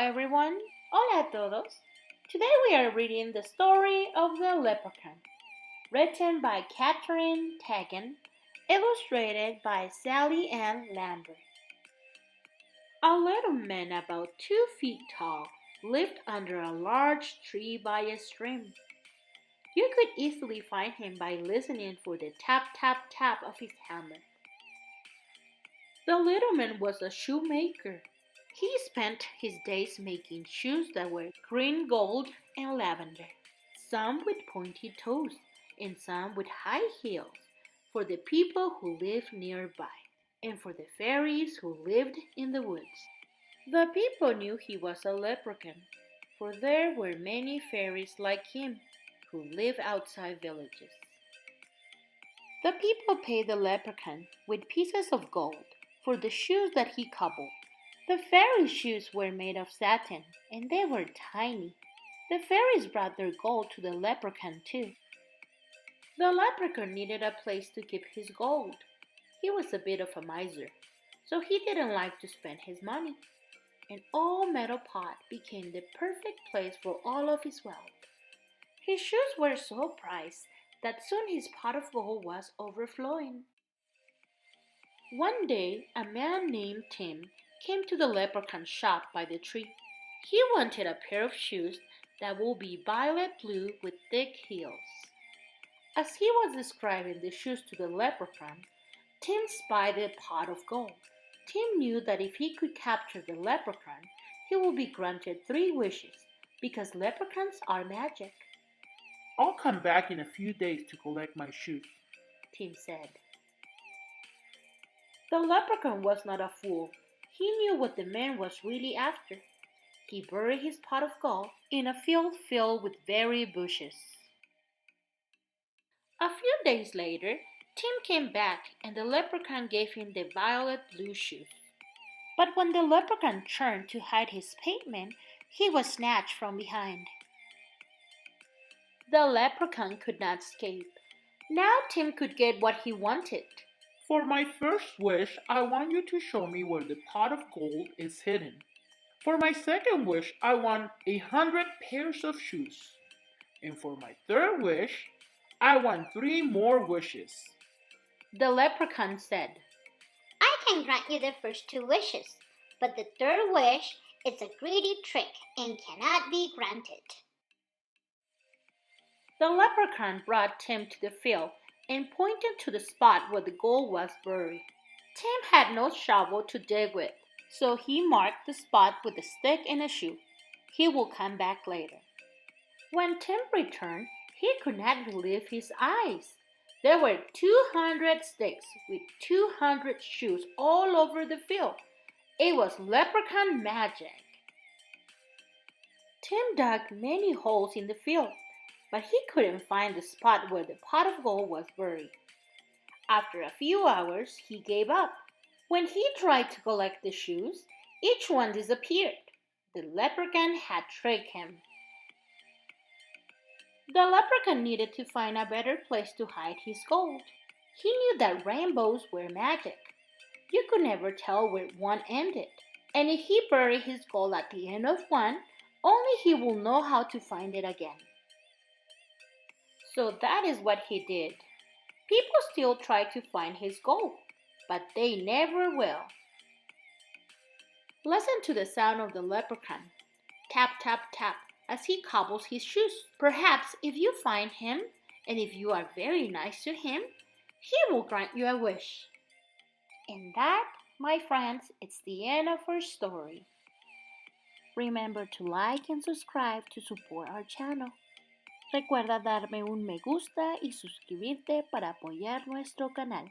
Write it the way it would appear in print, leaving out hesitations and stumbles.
everyone. Hola a todos. Today we are reading the story of the Leprechaun, written by Catherine Tegan, illustrated by Sally Ann Lambert. A little man about 2 feet tall lived under a large tree by a stream. You could easily find him by listening for the tap tap tap of his hammer. The little man was a shoemaker. He spent his days making shoes that were green gold and lavender, some with pointed toes and some with high heels, for the people who lived nearby and for the fairies who lived in the woods. The people knew he was a leprechaun, for there were many fairies like him who lived outside villages. The people paid the leprechaun with pieces of gold for the shoes that he cobbled. The fairy shoes were made of satin, and they were tiny. The fairies brought their gold to the leprechaun too. The leprechaun needed a place to keep his gold. He was a bit of a miser, so he didn't like to spend his money. An old metal pot became the perfect place for all of his wealth. His shoes were so prized that soon his pot of gold was overflowing. One day, a man named Tim came to the leprechaun's shop by the tree. He wanted a pair of shoes that would be violet blue with thick heels. As he was describing the shoes to the leprechaun, Tim spied a pot of gold. Tim knew that if he could capture the leprechaun, he would be granted 3 wishes, because leprechauns are magic. "I'll come back in a few days to collect my shoes," Tim said. The leprechaun was not a fool. He knew what the man was really after. He buried his pot of gold in a field filled with berry bushes. A few days later, Tim came back and the leprechaun gave him the violet blue shoes. But when the leprechaun turned to hide his payment, he was snatched from behind. The leprechaun could not escape. Now Tim could get what he wanted. "For my first wish, I want you to show me where the pot of gold is hidden. For my second wish, I want 100 pairs of shoes. And for my third wish, I want 3 more wishes." The leprechaun said, "I can grant you the first 2 wishes, but the third wish is a greedy trick and cannot be granted." The leprechaun brought Tim to the field and pointed to the spot where the gold was buried. Tim had no shovel to dig with, so he marked the spot with a stick and a shoe. He would come back later. When Tim returned, he could not believe his eyes. There were 200 sticks with 200 shoes all over the field. It was leprechaun magic. Tim dug many holes in the field, but he couldn't find the spot where the pot of gold was buried. After a few hours, he gave up. When he tried to collect the shoes, each one disappeared. The leprechaun had tricked him. The leprechaun needed to find a better place to hide his gold. He knew that rainbows were magic. You could never tell where one ended, and if he buried his gold at the end of one, only he would know how to find it again. So that is what he did. People still try to find his gold, but they never will. Listen to the sound of the leprechaun. Tap, tap, tap, as he cobbles his shoes. Perhaps if you find him, and if you are very nice to him, he will grant you a wish. And that, my friends, is the end of our story. Remember to like and subscribe to support our channel. Recuerda darme un me gusta y suscribirte para apoyar nuestro canal.